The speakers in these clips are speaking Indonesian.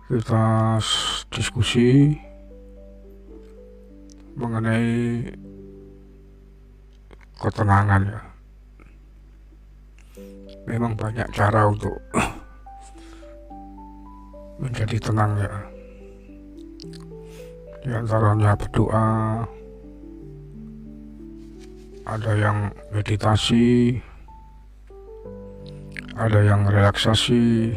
Kita diskusi mengenai ketenangan ya. Memang banyak cara untuk menjadi tenang ya. Di antaranya berdoa, ada yang meditasi, ada yang relaksasi,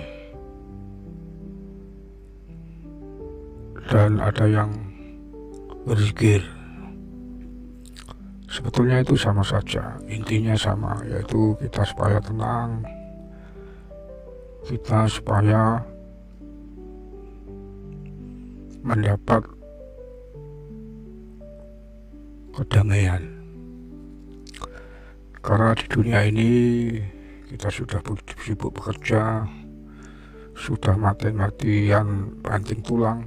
dan ada yang berzikir. Sebetulnya itu sama saja, intinya sama, yaitu kita supaya tenang, kita supaya mendapat kedamaian. Karena di dunia ini kita sudah sibuk bekerja, sudah mati-matian banting tulang,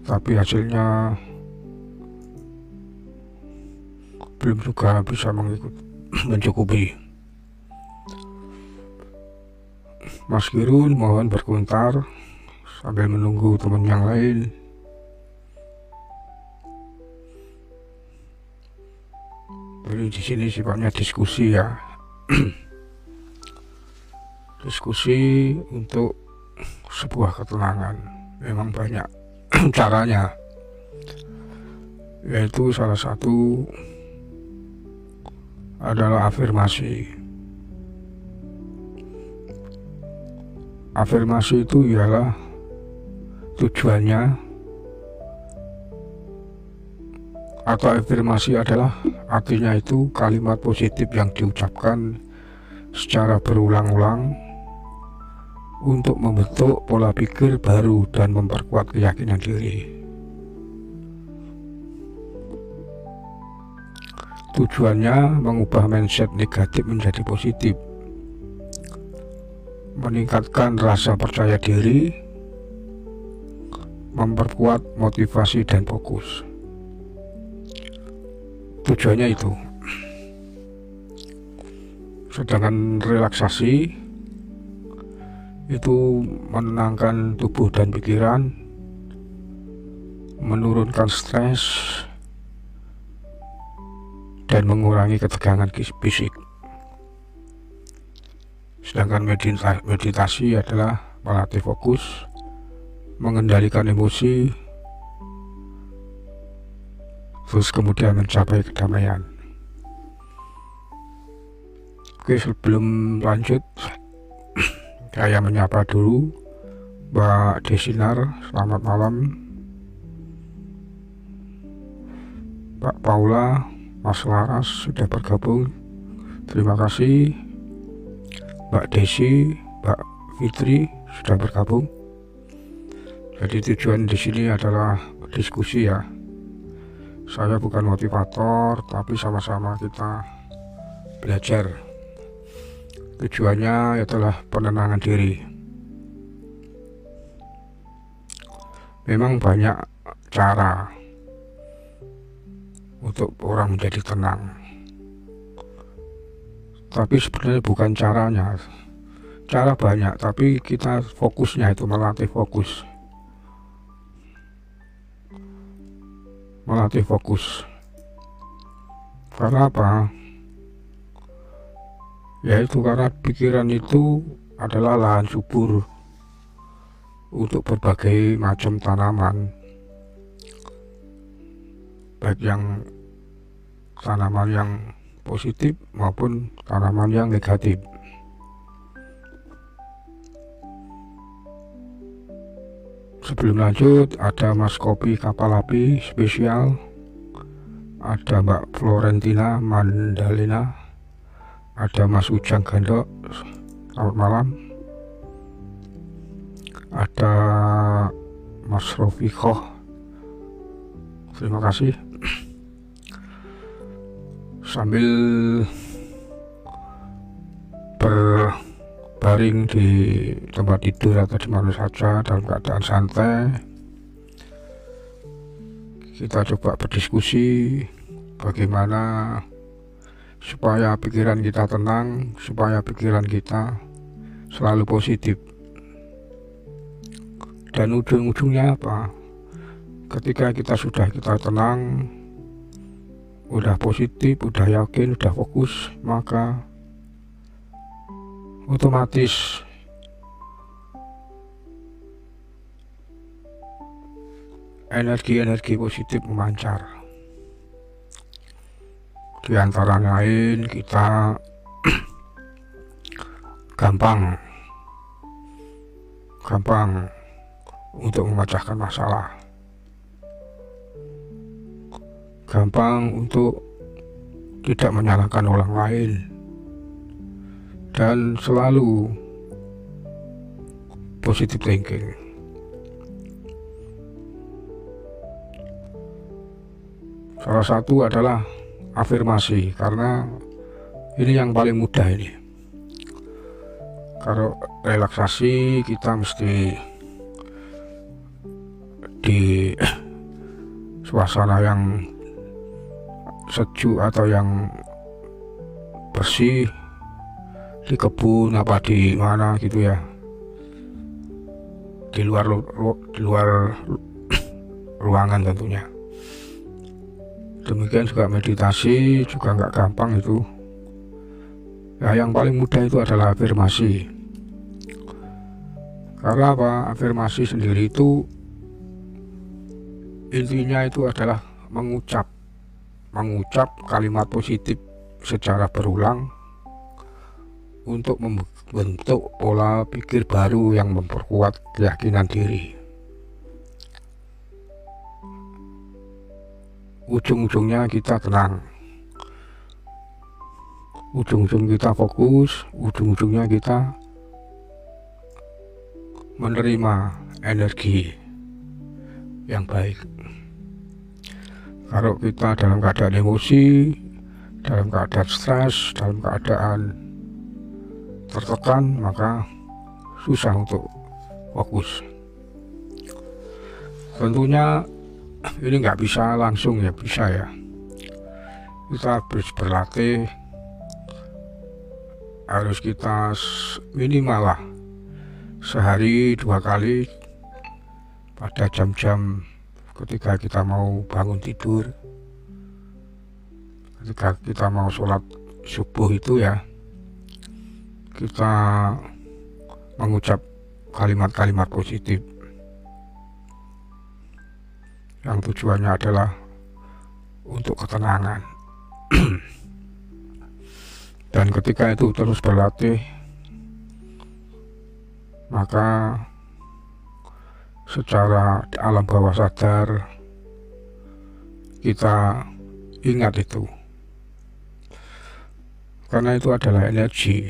tapi hasilnya belum juga bisa mencukupi. Mas Kirun mohon berkomentar sambil menunggu teman yang lain. Jadi di sini sifatnya diskusi ya. Diskusi untuk sebuah ketenangan. Memang banyak caranya. Yaitu salah satu adalah afirmasi. Afirmasi itu ialah tujuannya, atau afirmasi adalah artinya itu kalimat positif yang diucapkan secara berulang-ulang untuk membentuk pola pikir baru dan memperkuat keyakinan diri. Tujuannya mengubah mindset negatif menjadi positif, meningkatkan rasa percaya diri, memperkuat motivasi dan fokus. Tujuannya itu. Sedangkan relaksasi itu menenangkan tubuh dan pikiran, menurunkan stres, dan mengurangi ketegangan fisik. Sedangkan meditasi adalah melatih fokus, mengendalikan emosi, terus kemudian mencapai kedamaian. Oke, sebelum lanjut, saya menyapa dulu Mbak Desinar, selamat malam. Mbak Paula, Mas Laras sudah bergabung, terima kasih. Mbak Desi, Mbak Fitri sudah bergabung. Jadi tujuan di sini adalah diskusi ya. Saya bukan motivator, tapi sama-sama kita belajar. Tujuannya adalah penenangan diri. Memang banyak cara untuk orang menjadi tenang, tapi sebenarnya bukan caranya. Cara banyak, tapi kita fokusnya itu melatih fokus. Melatih fokus. Karena apa? Yaitu karena pikiran itu adalah lahan subur untuk berbagai macam tanaman, baik yang tanaman yang positif maupun tanaman yang negatif. Sebelum lanjut, ada Mas Kopi Kapal Api spesial, ada Mbak Florentina Mandalina, ada Mas Ujang Gandok, selamat malam, ada Mas Rofiqoh, terima kasih. Sambil berbaring di tempat tidur atau di mana saja dalam keadaan santai, kita coba berdiskusi bagaimana supaya pikiran kita tenang, supaya pikiran kita selalu positif. Dan ujung-ujungnya apa? Ketika kita tenang, udah positif, udah yakin, udah fokus, maka otomatis energi-energi positif memancar. Di antara lain kita gampang untuk memecahkan masalah, gampang untuk tidak menyalahkan orang lain, dan selalu positive thinking. Salah satu adalah afirmasi, karena ini yang paling mudah ini. Kalau relaksasi kita mesti di suasana yang sejuk atau yang bersih, di kebun apa di mana gitu ya, di luar ruangan tentunya. Demikian juga meditasi juga nggak gampang itu ya. Yang paling mudah itu adalah afirmasi. Karena apa? Afirmasi sendiri itu intinya itu adalah mengucap kalimat positif secara berulang untuk membentuk pola pikir baru yang memperkuat keyakinan diri. Ujung-ujungnya kita tenang, ujung-ujung kita fokus, ujung-ujungnya kita menerima energi yang baik. Kalau kita dalam keadaan emosi, dalam keadaan stres, dalam keadaan tertekan, maka susah untuk fokus. Tentunya ini nggak bisa langsung ya, bisa ya. Kita harus berlatih, harus kita minimal lah sehari 2 kali pada jam-jam ketika kita mau bangun tidur, ketika kita mau sholat subuh itu ya, kita mengucap kalimat-kalimat positif yang tujuannya adalah untuk ketenangan. Dan ketika itu terus berlatih, maka secara alam bawah sadar kita ingat itu, karena itu adalah energi.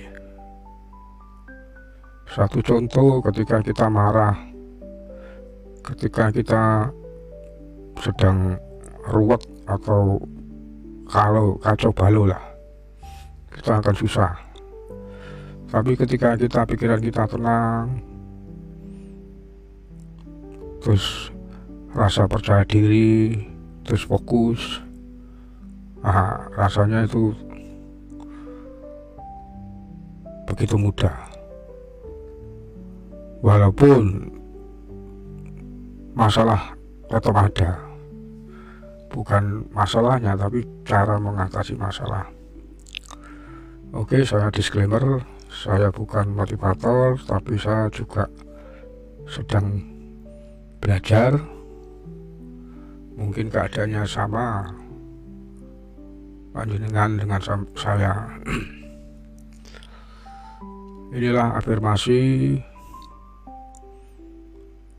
Satu contoh, ketika kita marah, ketika kita sedang ruwet atau kalau kacau balau lah, kita akan susah. Tapi ketika pikiran kita tenang, terus rasa percaya diri, terus fokus, rasanya itu begitu mudah. Walaupun masalah tetap ada, bukan masalahnya tapi cara mengatasi masalah. Oke, saya disclaimer, saya bukan motivator, tapi saya juga sedang belajar. Mungkin keadaannya sama panjenengan dengan saya. Inilah afirmasi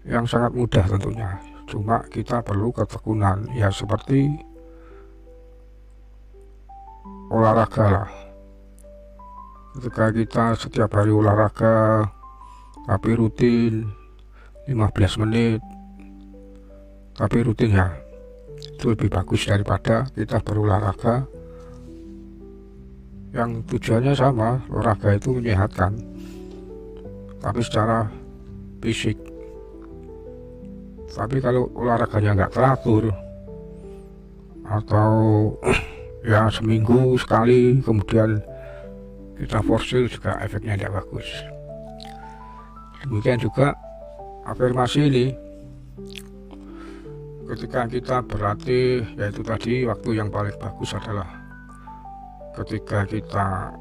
yang sangat mudah tentunya, cuma kita perlu ketekunan ya, seperti olahraga lah. Ketika kita setiap hari olahraga tapi rutin 15 menit, tapi rutin ya, itu lebih bagus daripada kita berolahraga yang tujuannya sama. Olahraga itu menyehatkan, tapi secara fisik. Tapi kalau olahraganya nggak teratur, atau ya seminggu sekali kemudian kita forsir, juga efeknya tidak bagus. Demikian juga Afirmasi ini ketika kita berlatih, yaitu tadi waktu yang paling bagus adalah ketika kita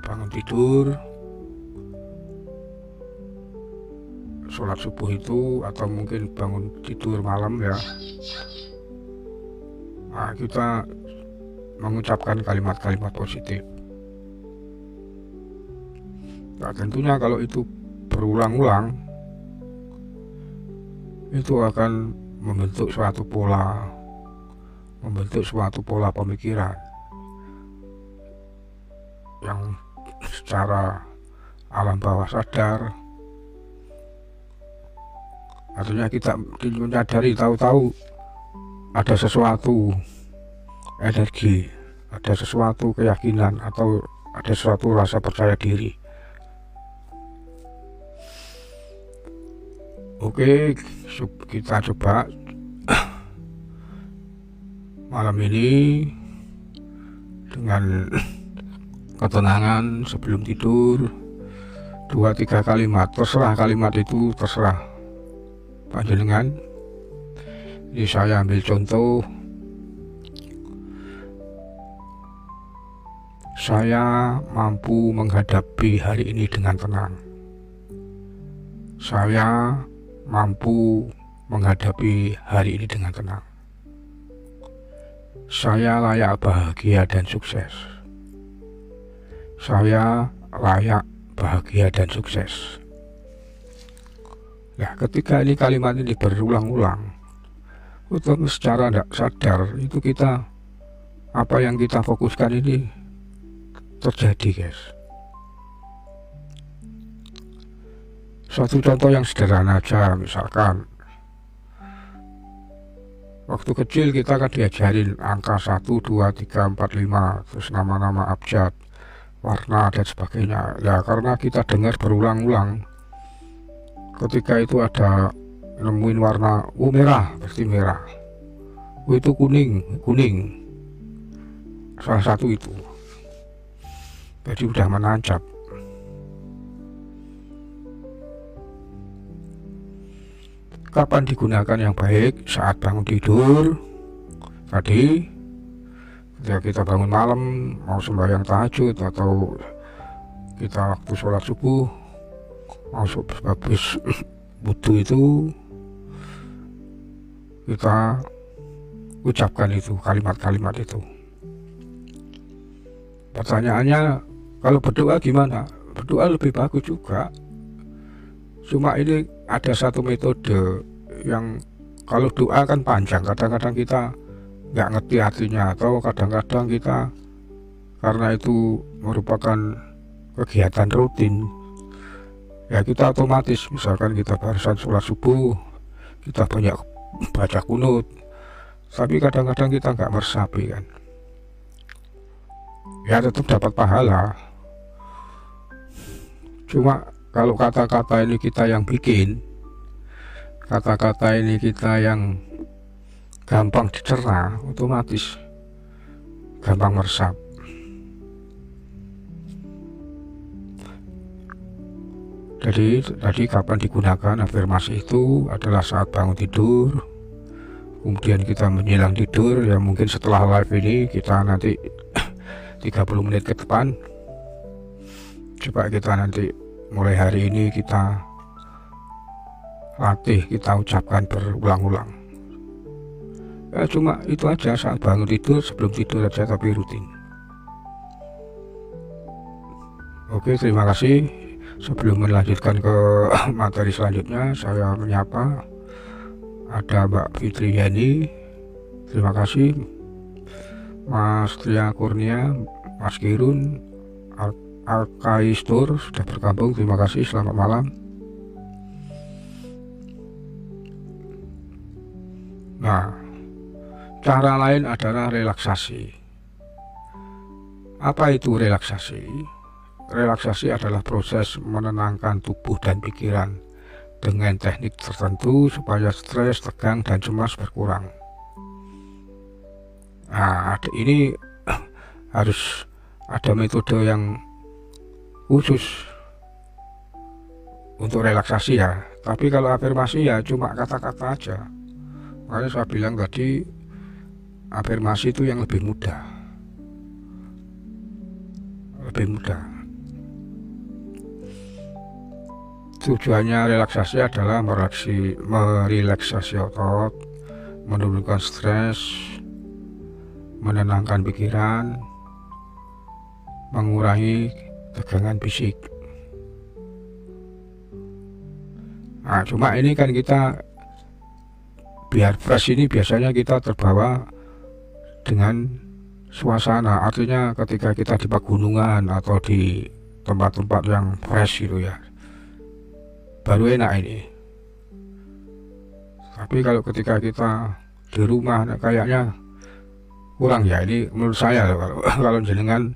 bangun tidur, sholat subuh itu, atau mungkin bangun tidur malam ya. Nah, kita mengucapkan kalimat-kalimat positif. Nah, tentunya kalau itu berulang-ulang, itu akan membentuk suatu pola pemikiran yang secara alam bawah sadar, artinya kita menyadari, tahu-tahu ada sesuatu energi, ada sesuatu keyakinan, atau ada sesuatu rasa percaya diri. Oke, kita coba malam ini dengan ketenangan sebelum tidur, 2-3 kalimat, terserah kalimat itu, terserah panjenengan. Ini saya ambil contoh, saya mampu menghadapi hari ini dengan tenang. Saya mampu menghadapi hari ini dengan tenang. Saya layak bahagia dan sukses. Saya layak bahagia dan sukses. Nah, ketika ini kalimat ini berulang-ulang, secara tidak sadar itu kita, apa yang kita fokuskan ini terjadi, guys. Suatu contoh yang sederhana aja, misalkan waktu kecil kita kan diajarin angka 1, 2, 3, 4, 5, terus nama-nama abjad, warna dan sebagainya. Ya karena kita dengar berulang-ulang, ketika itu ada nemuin warna, merah, berarti merah, itu kuning, salah satu itu, jadi udah menancap. Kapan digunakan yang baik? Saat bangun tidur tadi, ketika kita bangun malam mau sembahyang tahajud, atau kita waktu sholat subuh mau habis wudu itu, kita ucapkan itu kalimat-kalimat itu. Pertanyaannya, kalau berdoa gimana? Berdoa lebih bagus juga, cuma ini ada satu metode yang kalau doa kan panjang, kadang-kadang kita nggak ngerti artinya, atau kadang-kadang kita karena itu merupakan kegiatan rutin, ya kita otomatis, misalkan kita barusan sholat subuh, kita banyak baca kunut, tapi kadang-kadang kita nggak meresapi kan, ya tetap dapat pahala. Cuma kalau kata-kata ini kita yang bikin, kata-kata ini kita yang gampang dicerna, otomatis gampang meresap. Jadi tadi kapan digunakan afirmasi itu adalah saat bangun tidur, kemudian kita menjelang tidur, ya mungkin setelah live ini kita nanti 30 menit ke depan, coba kita nanti mulai hari ini kita latih, kita ucapkan berulang-ulang. Ya cuma itu aja, saat bangun tidur, sebelum tidur aja, tapi rutin. Oke, terima kasih. Sebelum melanjutkan ke materi selanjutnya, saya menyapa ada Mbak Fitri Yani, terima kasih. Mas Tria Kurnia, Mas Kirun, Arkai Store sudah bergabung, terima kasih, selamat malam. Nah, cara lain adalah relaksasi. Apa itu relaksasi? Relaksasi adalah proses menenangkan tubuh dan pikiran dengan teknik tertentu supaya stres, tegang, dan cemas berkurang. Nah, ini harus ada metode yang khusus untuk relaksasi ya. Tapi kalau afirmasi ya cuma kata-kata aja. Makanya saya bilang tadi, afirmasi itu yang lebih mudah. Tujuannya relaksasi adalah merelaksasi otot, menurunkan stres, menenangkan pikiran, mengurangi tegangan fisik. Nah, cuma ini kan kita biar fresh, ini biasanya kita terbawa dengan suasana. Artinya ketika kita di pegunungan atau di tempat-tempat yang fresh gitu ya, baru enak ini. Tapi kalau ketika kita di rumah kayaknya kurang ya. Ini menurut saya kalau jenengan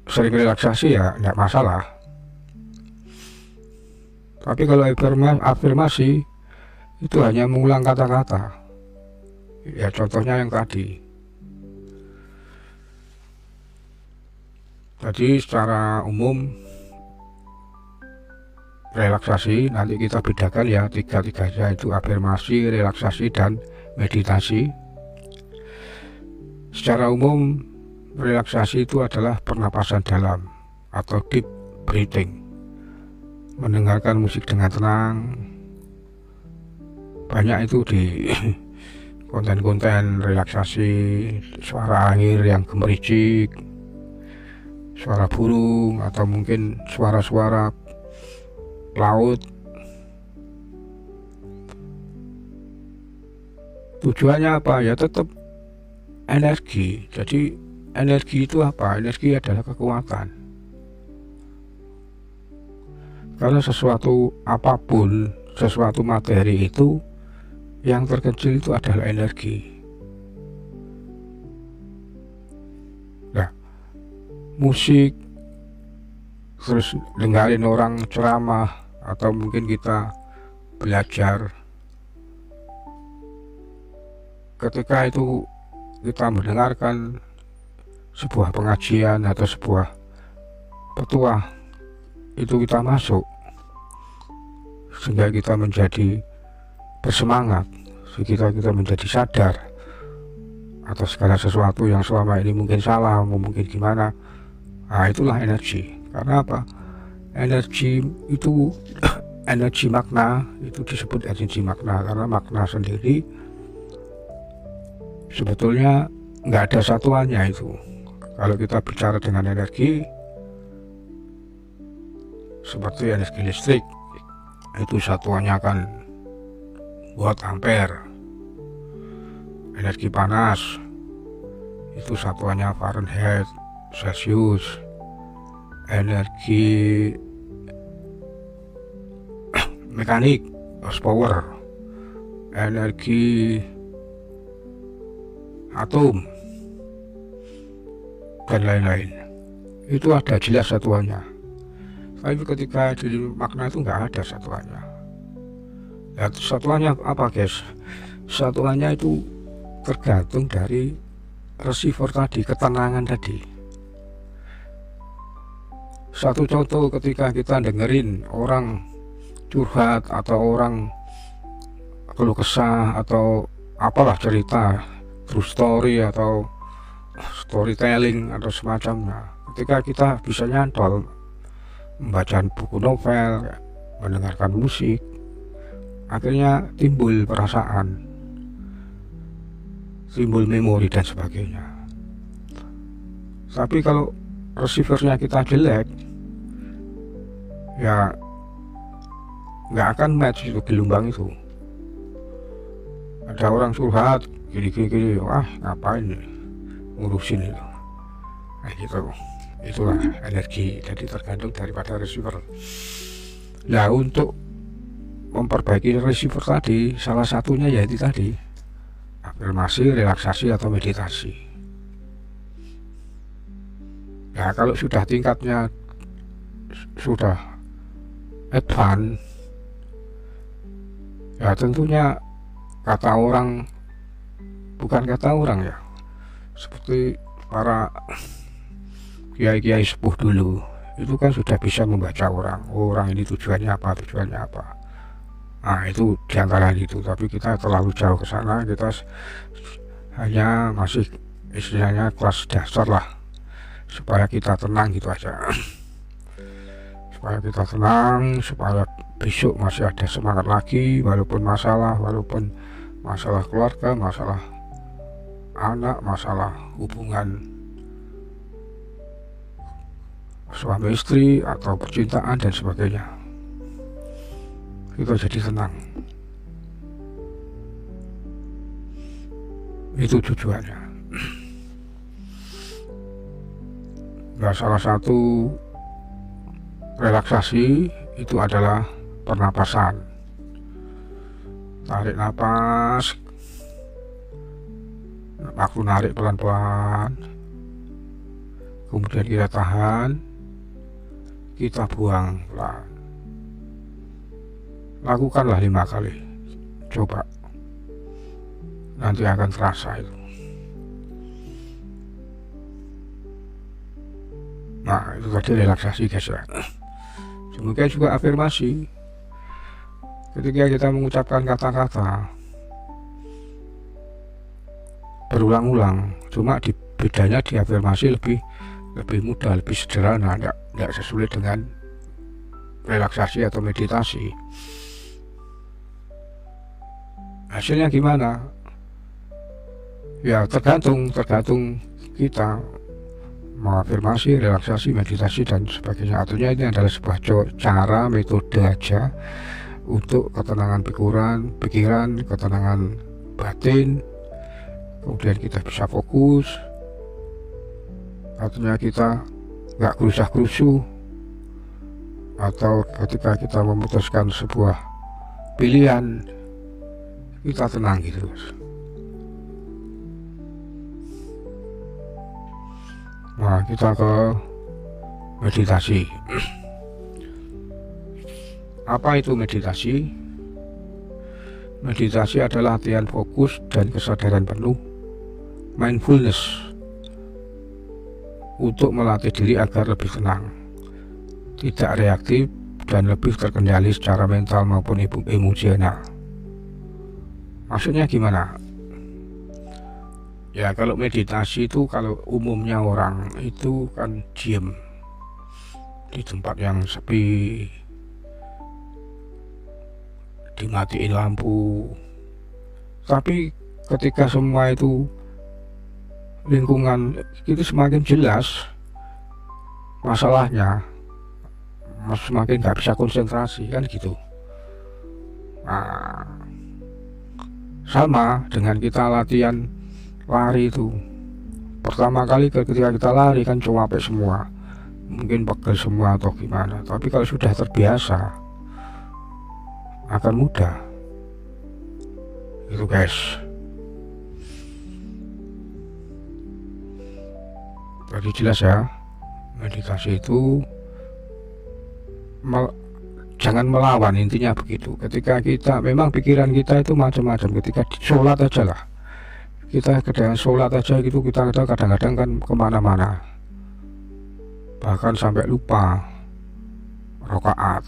sering relaksasi ya nggak masalah. Tapi kalau afirmasi itu hanya mengulang kata-kata. Ya contohnya yang tadi. Jadi secara umum relaksasi nanti kita bedakan ya, tiga-tiganya itu: afirmasi, relaksasi, dan meditasi. Secara umum relaksasi itu adalah pernapasan dalam atau deep breathing, mendengarkan musik dengan tenang. Banyak itu di konten-konten relaksasi, suara angin yang gemericik, suara burung, atau mungkin suara-suara laut. Tujuannya apa ya? Tetap energi. Jadi energi itu apa? Energi adalah kekuatan. Karena sesuatu apapun, sesuatu materi itu yang terkecil itu adalah energi. Nah, musik, terus dengerin orang ceramah, atau mungkin kita belajar, ketika itu kita mendengarkan sebuah pengajian atau sebuah petuah, itu kita masuk sehingga kita menjadi bersemangat, sehingga kita menjadi sadar atas segala sesuatu yang selama ini mungkin salah, mungkin gimana. Nah, itulah energi. Karena apa? Energi itu energi makna, itu disebut energi makna karena makna sendiri sebetulnya nggak ada satuannya. Itu kalau kita bicara dengan energi seperti energi listrik, itu satuannya kan watt ampere. Energi panas itu satuannya Fahrenheit, Celsius. Energi mekanik, horsepower. Energi atom dan lain-lain, itu ada jelas satuannya. Tapi ketika di makna itu nggak ada satuannya. Ya, satuannya apa guys? Satuannya itu tergantung dari receiver tadi, ketenangan tadi. Satu contoh, ketika kita dengerin orang curhat atau orang keluh kesah atau apalah cerita, true story atau storytelling atau semacamnya, ketika kita bisa nyantol, membaca buku novel, mendengarkan musik, akhirnya timbul perasaan, timbul memori dan sebagainya. Tapi kalau receivernya kita jelek, ya nggak akan match itu gelombang itu. Ada orang curhat gini, wah ngapain ngurusin itu, nah gitu. Itulah energi. Jadi tergantung daripada receiver. Nah, untuk memperbaiki receiver tadi, salah satunya yaitu tadi afirmasi, relaksasi, atau meditasi. Nah, kalau sudah tingkatnya sudah advance, ya tentunya kata orang, bukan kata orang ya, seperti para kiai-kiai sepuh dulu itu kan sudah bisa membaca orang ini tujuannya apa. Nah itu diantara itu, tapi kita terlalu jauh ke sana, kita hanya masih istilahnya kelas dasar lah, supaya kita tenang gitu aja. Supaya kita tenang, supaya besok masih ada semangat lagi, walaupun masalah keluarga, masalah anak, masalah hubungan suami istri atau percintaan dan sebagainya, kita jadi tenang. Itu tujuannya. Nah, salah satu relaksasi itu adalah pernapasan. Tarik napas, waktu narik pelan-pelan, kemudian kita tahan, kita buang pelan. Lakukanlah 5 kali, coba, nanti akan terasa itu. Nah itu tadi relaksasi guys ya. Kemudian juga afirmasi. Ketika kita mengucapkan kata-kata berulang-ulang, cuma bedanya di afirmasi lebih mudah, lebih sederhana, tidak sesulit dengan relaksasi atau meditasi. Hasilnya gimana? Ya tergantung kita mengafirmasi, relaksasi, meditasi dan sebagainya. Artinya ini adalah sebuah cara, metode aja untuk ketenangan pikiran, ketenangan batin. Kemudian kita bisa fokus. Artinya kita nggak gerusa-gerusu, atau ketika kita memutuskan sebuah pilihan, kita tenang gitu. Nah kita ke meditasi. Apa itu meditasi? Meditasi adalah latihan fokus dan kesadaran penuh, mindfulness, untuk melatih diri agar lebih tenang, tidak reaktif, dan lebih terkendali secara mental maupun emosional. Maksudnya gimana? Ya kalau meditasi itu, kalau umumnya orang itu kan diem di tempat yang sepi, dimatiin lampu. Tapi ketika semua itu lingkungan itu semakin jelas masalahnya, semakin nggak bisa konsentrasi kan gitu. Nah, sama dengan kita latihan lari itu. Pertama kali ketika kita lari kan capek semua, mungkin pegel semua atau gimana, tapi kalau sudah terbiasa akan mudah itu guys. Jadi jelas ya, meditasi itu jangan melawan, intinya begitu. Ketika kita memang pikiran kita itu macam-macam, ketika sholat aja lah, kita kadang sholat aja gitu, kita kadang-kadang kan kemana-mana, bahkan sampai lupa rakaat.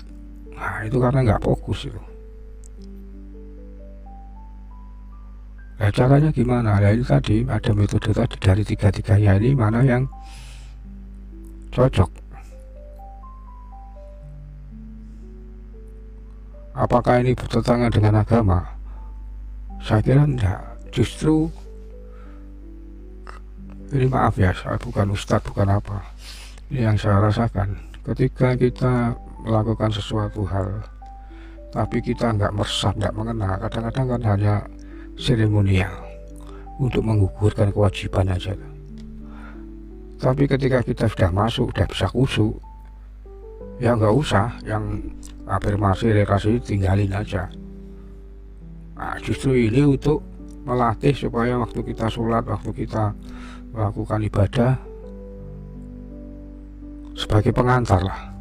Nah itu karena nggak fokus itu. Nah caranya gimana? Nah ini tadi ada metode tadi dari tiga-tiganya ini, mana yang cocok? Apakah ini bertentangan dengan agama? Saya kira enggak. Justru ini, maaf ya, saya bukan ustadz, bukan apa. Ini yang saya rasakan. Ketika kita melakukan sesuatu hal, tapi kita nggak meresap, nggak mengena, kadang-kadang kan hanya seremonial untuk menggugurkan kewajiban aja. Tapi ketika kita sudah masuk, sudah bisa khusyuk, ya nggak usah yang afirmasi, relasi, tinggalin aja. Nah, justru ini untuk melatih supaya waktu kita sholat, waktu kita melakukan ibadah, sebagai pengantar lah,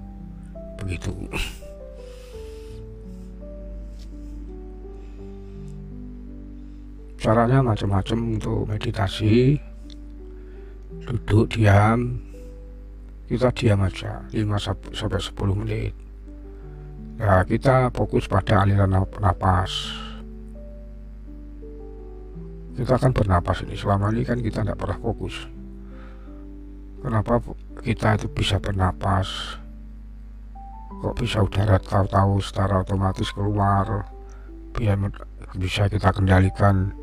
begitu. Caranya macam-macam untuk meditasi. Duduk diam, kita diam aja 5 sampai 10 menit. Nah, kita fokus pada aliran napas. Kita akan bernapas ini, selama ini kan kita tidak pernah fokus. Kenapa kita itu bisa bernapas? Kok bisa udara tahu-tahu secara otomatis keluar? Biar bisa kita kendalikan,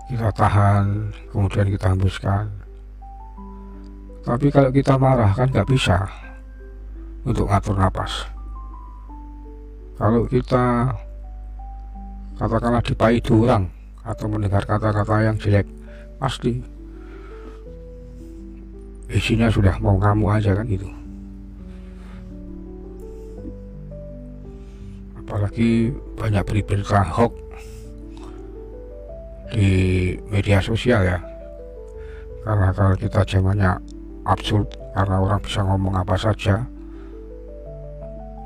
kita tahan, kemudian kita hembuskan. Tapi kalau kita marah kan nggak bisa untuk ngatur napas. Kalau kita katakanlah dipaidu orang atau mendengar kata-kata yang jelek, pasti isinya sudah mau ngamuk aja kan gitu. Apalagi banyak berita hoax di media sosial ya, karena kalau kita zamannya absurd, karena orang bisa ngomong apa saja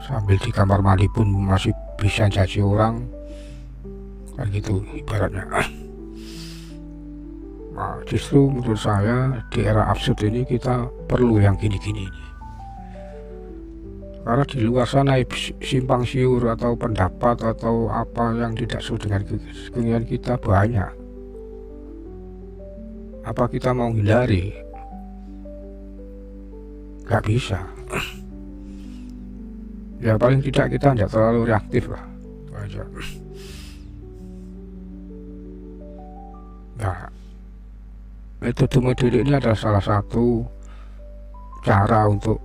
sambil di kamar mandi pun masih bisa caci orang kan gitu ibaratnya. Nah, justru menurut saya di era absurd ini kita perlu yang gini-gini ini, karena di luar sana simpang siur atau pendapat atau apa yang tidak sesuai dengan keinginan kita banyak. Apa kita mau hindari? Gak bisa. Ya paling tidak kita tidak terlalu reaktif lah, itu aja. Nah, metode ini adalah salah satu cara untuk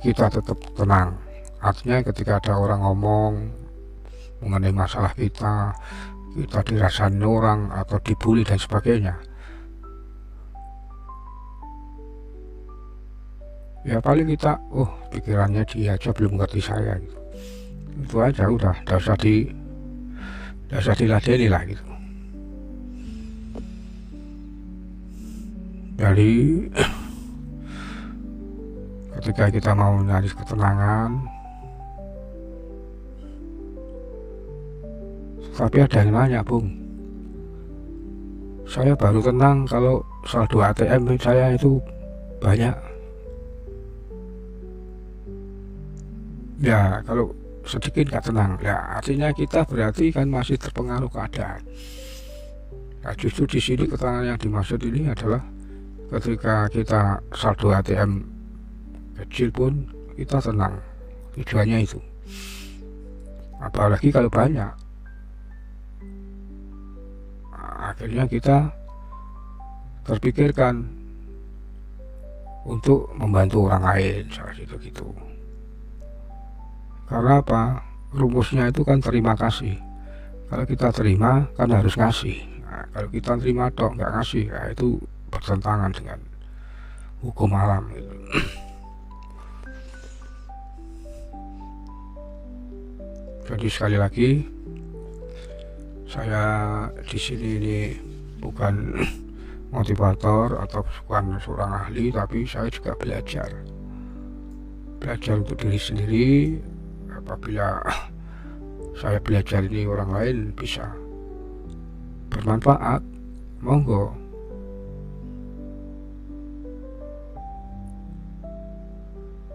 kita tetap tenang. Artinya ketika ada orang ngomong mengenai masalah kita dirasain orang atau dibully dan sebagainya, ya paling kita pikirannya dia aja belum ngerti saya gitu. Itu aja udah, nggak usah diladeni lah gitu. Jadi ketika kita mau nyari ketenangan, tapi ada yang nanya, Bung, saya baru tenang kalau saldo ATM saya itu banyak. Ya kalau sedikit gak tenang, ya artinya kita berarti kan masih terpengaruh keadaan. Nah, justru di sini ketenangan yang dimaksud ini adalah ketika kita saldo ATM kecil pun kita tenang, tujuannya itu. Apalagi kalau banyak, akhirnya kita terpikirkan untuk membantu orang lain, seperti itu gitu. Karena apa? Rumusnya itu kan terima kasih. Kalau kita terima kan harus ngasih. Nah, kalau kita terima tok nggak ngasih, nah itu bertentangan dengan hukum alam gitu. Jadi sekali lagi, saya di sini ini bukan motivator atau bukan seorang ahli, tapi saya juga belajar untuk diri sendiri. Apabila saya belajar ini orang lain bisa bermanfaat, monggo.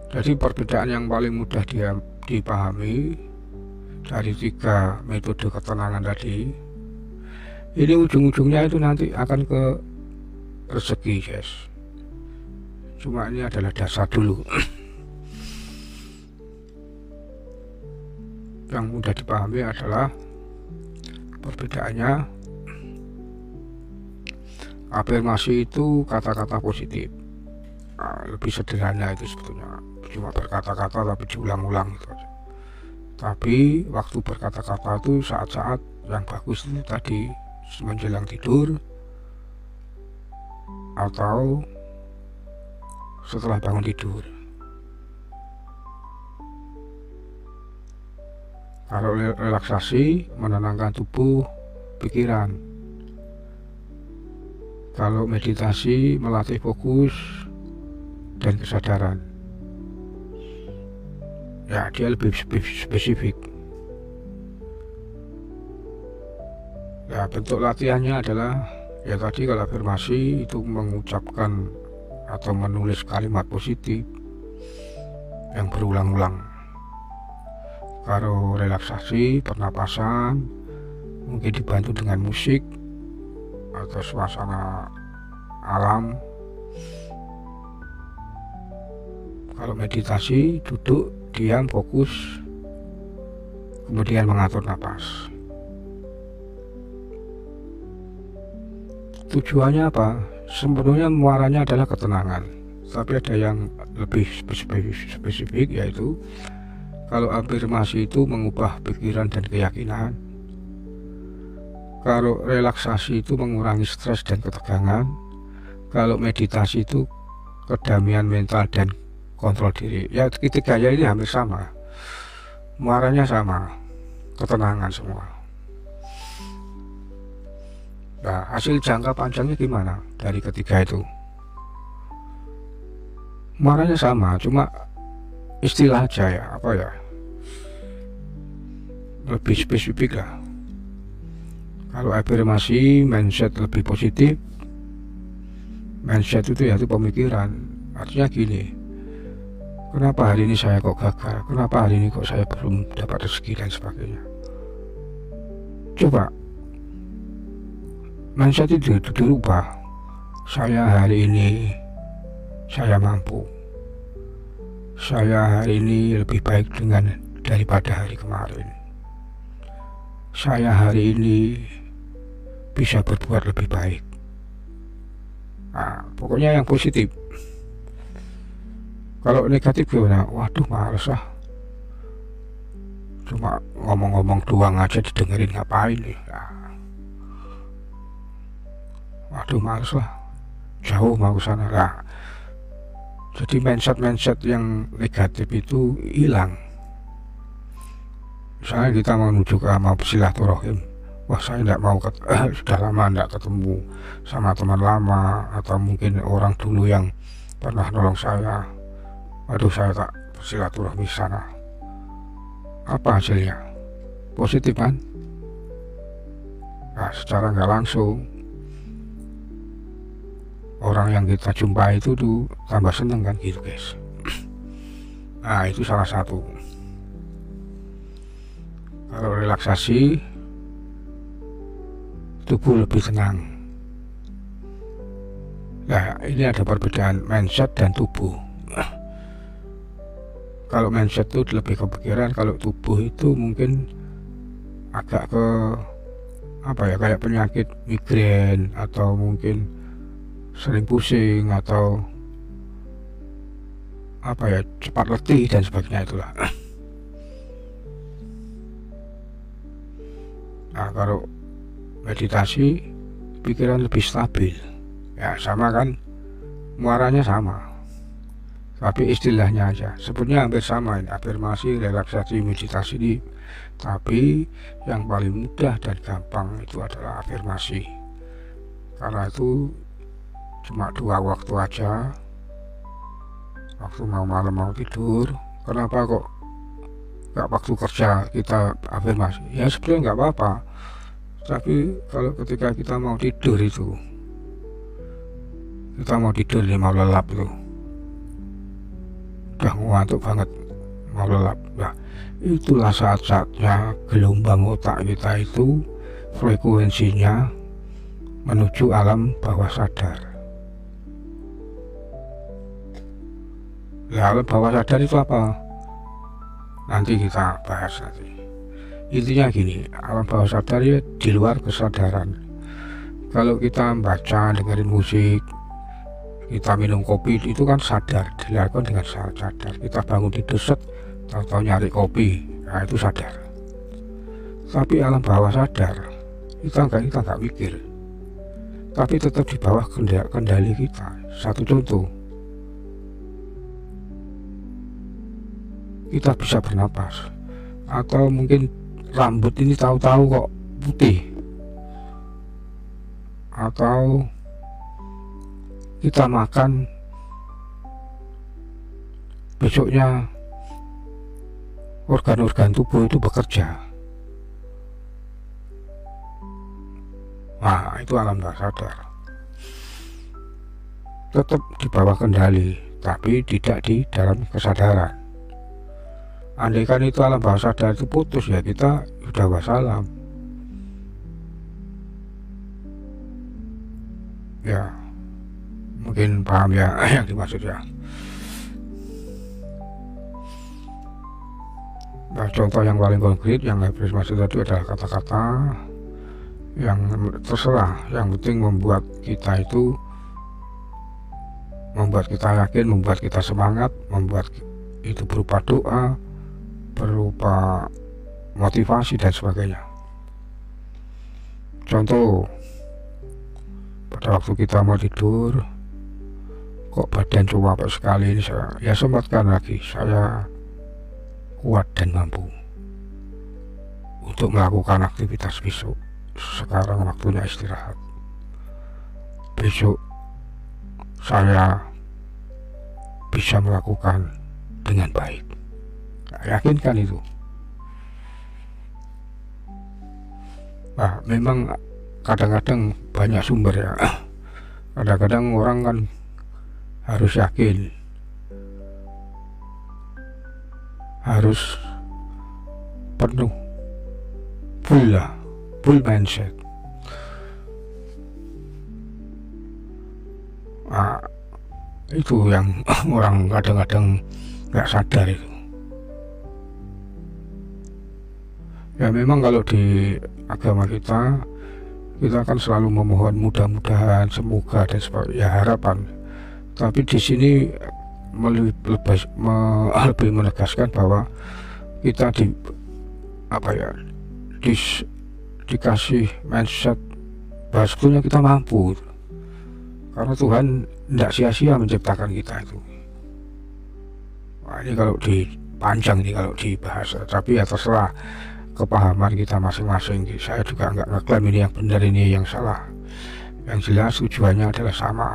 Jadi perbedaan yang paling mudah dipahami dari 3 metode ketenangan tadi, ini ujung-ujungnya itu nanti akan ke rezeki, guys. Cuma ini adalah dasar dulu. Yang mudah dipahami adalah perbedaannya, afirmasi itu kata-kata positif. Nah, lebih sederhana itu sebetulnya, cuma berkata-kata tapi diulang-ulang gitu aja. Tapi waktu berkata-kata itu saat-saat yang bagus itu tadi menjelang tidur atau setelah bangun tidur. Kalau relaksasi, menenangkan tubuh, pikiran. Kalau meditasi, melatih fokus dan kesadaran. Ya, dia lebih spesifik. Ya, bentuk latihannya adalah Ya tadi kalau afirmasi itu mengucapkan atau menulis kalimat positif yang berulang-ulang. Kalau relaksasi pernapasan mungkin dibantu dengan musik atau suasana alam. Kalau meditasi duduk diam fokus kemudian mengatur napas. Tujuannya apa? Sebenarnya muaranya adalah ketenangan, tapi ada yang lebih spesifik, yaitu kalau afirmasi itu mengubah pikiran dan keyakinan, kalau relaksasi itu mengurangi stres dan ketegangan, kalau meditasi itu kedamaian mental dan kontrol diri. Ya ketiganya ini hampir sama, muaranya sama, ketenangan semua. Nah, hasil jangka panjangnya gimana dari ketiga itu? Muaranya sama, cuma istilah aja ya, apa ya, lebih spesifik lah. Kalau afirmasi mindset lebih positif, mindset itu yaitu pemikiran. Artinya gini, kenapa hari ini saya kok gagal, kenapa hari ini kok saya belum dapat rezeki dan sebagainya. Coba mindset itu dirubah. Saya hari ini saya mampu, saya hari ini lebih baik daripada hari kemarin, saya hari ini bisa berbuat lebih baik. Nah, pokoknya yang positif. Kalau negatif gimana? Waduh males ah, cuma ngomong-ngomong doang aja didengerin ngapain nih. Nah, waduh males lah, jauh mau sana lah. Jadi mindset yang negatif itu hilang. Misalnya kita menuju ke mau silaturahim, wah saya tidak mau sudah lama tidak ketemu sama teman lama atau mungkin orang dulu yang pernah nolong saya. Waduh saya tak silaturahmi sana. Apa hasilnya? Positif kan? Nah, secara nggak langsung orang yang kita jumpai itu tuh tambah seneng kan gitu guys. Nah itu salah satu. Kalau relaksasi tubuh lebih tenang. Nah ini ada perbedaan mindset dan tubuh. Kalau mindset itu lebih ke pikiran, kalau tubuh itu mungkin agak ke apa ya, kayak penyakit migrain atau mungkin sering pusing atau apa ya, cepat letih dan sebagainya itulah. Nah kalau meditasi pikiran lebih stabil, ya sama kan, muaranya sama, tapi istilahnya aja sebetulnya hampir sama ini, afirmasi, relaksasi, meditasi ini. Tapi yang paling mudah dan gampang itu adalah afirmasi, karena itu cuma 2 waktu aja, waktu mau malam mau tidur. Kenapa kok nggak waktu kerja kita afirmasi? Ya sebenarnya nggak apa-apa, tapi kalau ketika kita mau tidur itu, kita mau tidur nih, mau lelap itu, udah ngantuk banget mau lelap, nah itulah saat-saatnya gelombang otak kita itu frekuensinya menuju alam bawah sadar. Nah, alam bawah sadar itu apa? Nanti kita bahas nanti. Intinya gini, alam bawah sadar ya di luar kesadaran. Kalau kita baca, dengerin musik, kita minum kopi, itu kan sadar, dilakukan dengan sadar. Kita bangun tidur set, tahu-tahu nyari kopi, nah itu sadar. Tapi alam bawah sadar kita nggak mikir, tapi tetap di bawah kendali kita. Satu contoh, kita bisa bernapas, atau mungkin rambut ini tahu-tahu kok putih, atau kita makan besoknya organ-organ tubuh itu bekerja. Nah itu alam bawah sadar, tetap di bawah kendali tapi tidak di dalam kesadaran. Andaikan itu alam bawah sadar itu putus, ya kita sudah wassalam. Ya mungkin paham ya yang dimaksud ya. Nah, contoh yang paling konkret yang Habris maksud tadi adalah kata-kata yang terserah, yang penting membuat kita yakin, membuat kita semangat, membuat itu berupa doa, berupa motivasi dan sebagainya. Contoh, pada waktu kita mau tidur, kok badan cuma capek sekali ini, ya sempatkan lagi, saya kuat dan mampu untuk melakukan aktivitas besok. Sekarang waktunya istirahat. Besok saya bisa melakukan dengan baik. Yakinkan itu. Nah, memang kadang-kadang banyak sumber ya. Kadang-kadang orang kan harus yakin, harus penuh, full mindset. Nah, itu yang orang kadang-kadang nggak sadar itu. Ya memang kalau di agama kita kan selalu memohon mudah-mudahan, semoga dan sebagainya, ya harapan. Tapi di sini lebih menegaskan bahwa kita dikasih mindset bahwa sebetulnya kita mampu, karena Tuhan tidak sia-sia menciptakan kita itu. Wah, ini kalau dipanjang nih kalau dibahas, tapi ya terserah kepahaman kita masing-masing. Saya juga nggak ngeklaim ini yang benar, ini yang salah. Yang jelas tujuannya adalah sama.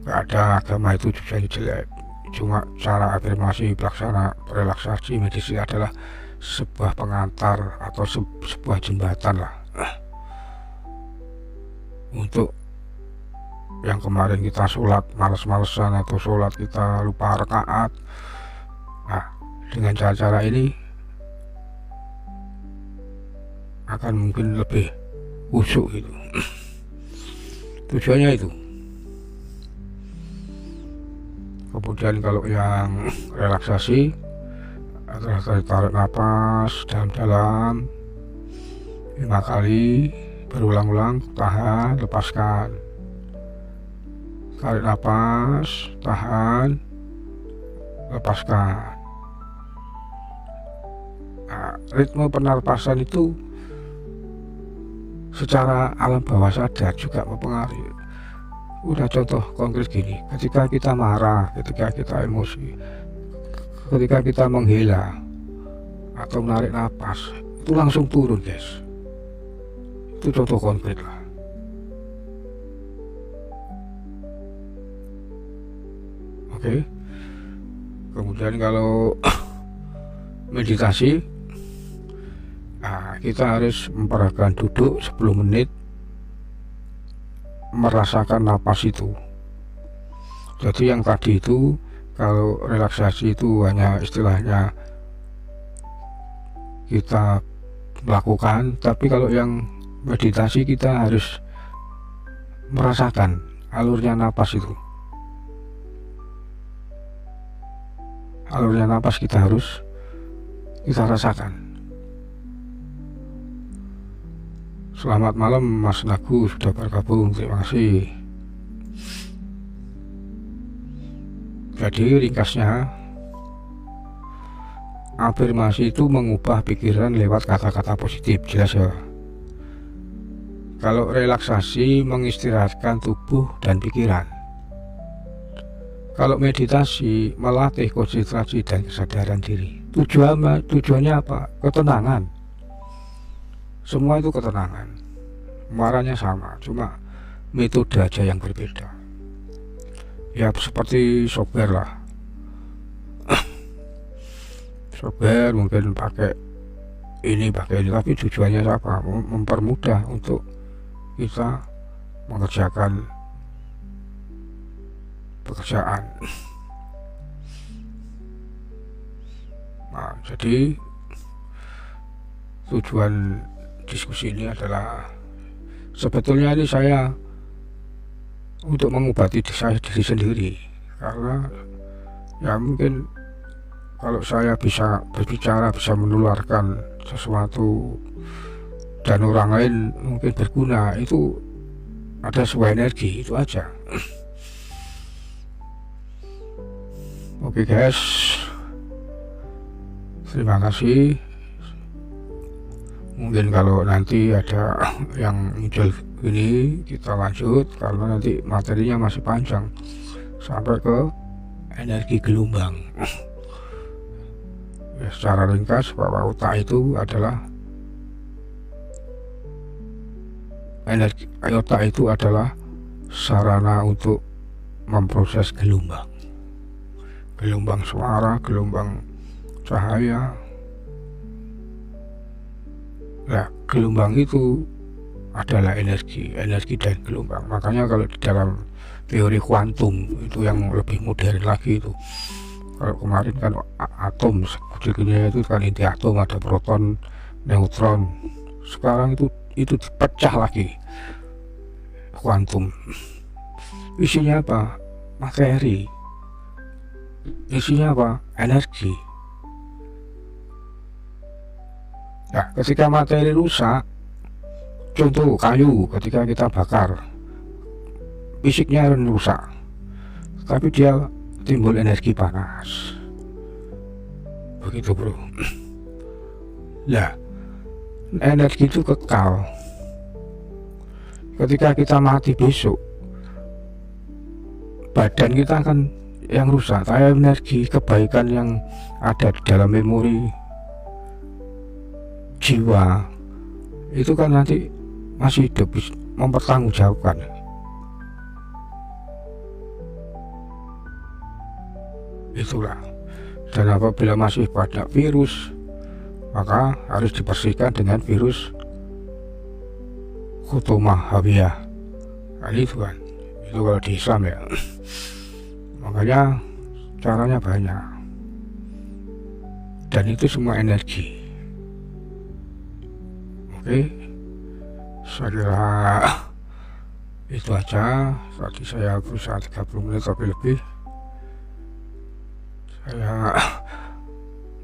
Nggak ada agama itu tujuannya jelek. Cuma cara afirmasi, pelaksana, relaksasi, meditasi adalah sebuah pengantar atau sebuah jembatan lah untuk yang kemarin kita sholat males-malesan, atau sholat kita lupa rakaat. Nah, dengan cara-cara ini akan mungkin lebih khusyuk gitu. Tujuannya itu. Kemudian kalau yang relaksasi adalah tarik nafas dalam-dalam 5 kali, berulang-ulang, tahan, lepaskan. Tarik nafas, tahan, lepaskan. Nah, ritme pernapasan itu secara alam bawah sadar juga mempengaruhi. Udah contoh konkret gini, ketika kita marah, ketika kita emosi, ketika kita menghela atau menarik nafas, itu langsung turun guys. Itu contoh konkret lah. Oke. Kemudian kalau meditasi, nah, kita harus memperagakan duduk 10 menit, merasakan napas itu. Jadi yang tadi itu, kalau relaksasi itu hanya istilahnya kita melakukan, tapi kalau yang meditasi kita harus merasakan alurnya napas itu. Alurnya napas kita harus kita rasakan. Selamat malam Mas Nagu, sudah bergabung, terima kasih. Jadi ringkasnya, afirmasi itu mengubah pikiran lewat kata-kata positif, jelas ya. Kalau relaksasi mengistirahatkan tubuh dan pikiran. Kalau meditasi melatih konsentrasi dan kesadaran diri. Tujuannya apa? Ketenangan. Semua itu ketenangan. Muaranya sama, cuma metode aja yang berbeda. Ya seperti software lah. Software mungkin pakai ini, tapi tujuannya apa? Mempermudah untuk kita mengerjakan pekerjaan. Nah, jadi tujuan diskusi ini adalah sebetulnya ini saya untuk mengobati diri sendiri, karena ya mungkin kalau saya bisa berbicara, bisa menularkan sesuatu dan orang lain mungkin berguna, itu ada sebuah energi, itu aja. Oke guys, terima kasih. Mungkin kalau nanti ada yang muncul ini kita lanjut, karena nanti materinya masih panjang sampai ke energi gelombang. Ya, secara ringkas bahwa otak itu adalah energi, otak itu adalah sarana untuk memproses gelombang suara, gelombang cahaya. Nah, gelombang itu adalah energi dan gelombang. Makanya kalau di dalam teori kuantum itu yang lebih modern lagi itu, kalau kemarin kan atom sebetulnya itu kan inti atom, ada proton, neutron. Sekarang itu dipecah lagi kuantum. Isinya apa? Materi. Isinya apa? Energi. Nah, ketika materi rusak, contoh kayu ketika kita bakar, fisiknya rusak, tapi dia timbul energi panas. Begitu bro. Nah, energi itu kekal. Ketika kita mati besok, badan kita akan yang rusak, tapi energi kebaikan yang ada di dalam memori jiwa itu kan nanti masih hidup, mempertanggungjawabkan. Itulah. Dan apabila masih banyak virus, maka harus dibersihkan dengan virus Khotomah Hawiyah. Nah, itu kan, itu kalau di Islam ya. Makanya caranya banyak, dan itu semua energi. Oke, saya kira itu aja. Tadi saya berusaha 30 menit tapi lebih. Saya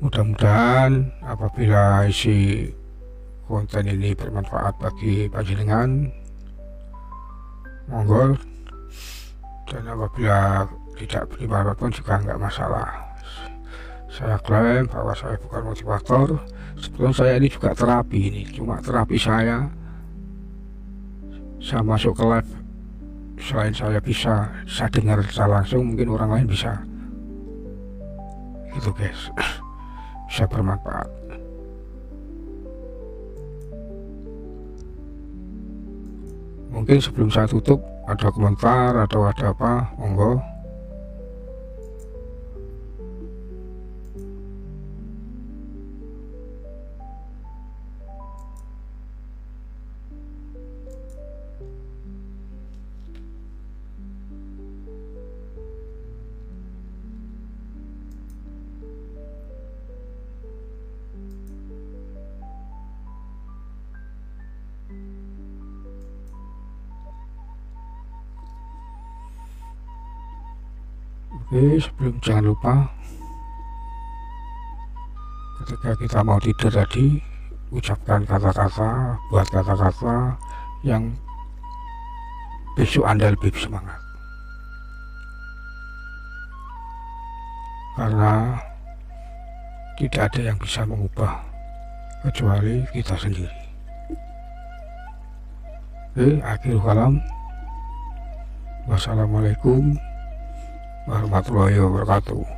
mudah-mudahan apabila isi konten ini bermanfaat bagi panjenengan, monggo, dan apabila tidak bermanfaat pun juga nggak masalah. Saya klaim bahwa saya bukan motivator. Sebetulnya saya ini juga terapi, ini cuma terapi saya masuk ke live. Selain saya dengar secara langsung, mungkin orang lain bisa gitu guys, bisa bermanfaat. Mungkin sebelum saya tutup, ada komentar atau ada apa, monggo. Oke, jangan lupa ketika kita mau tidur tadi, ucapkan kata-kata, buat kata-kata yang besok Anda lebih semangat. Karena tidak ada yang bisa mengubah kecuali kita sendiri. Oke, akhir kalam. Wassalamualaikum warahmatullahi wabarakatuh.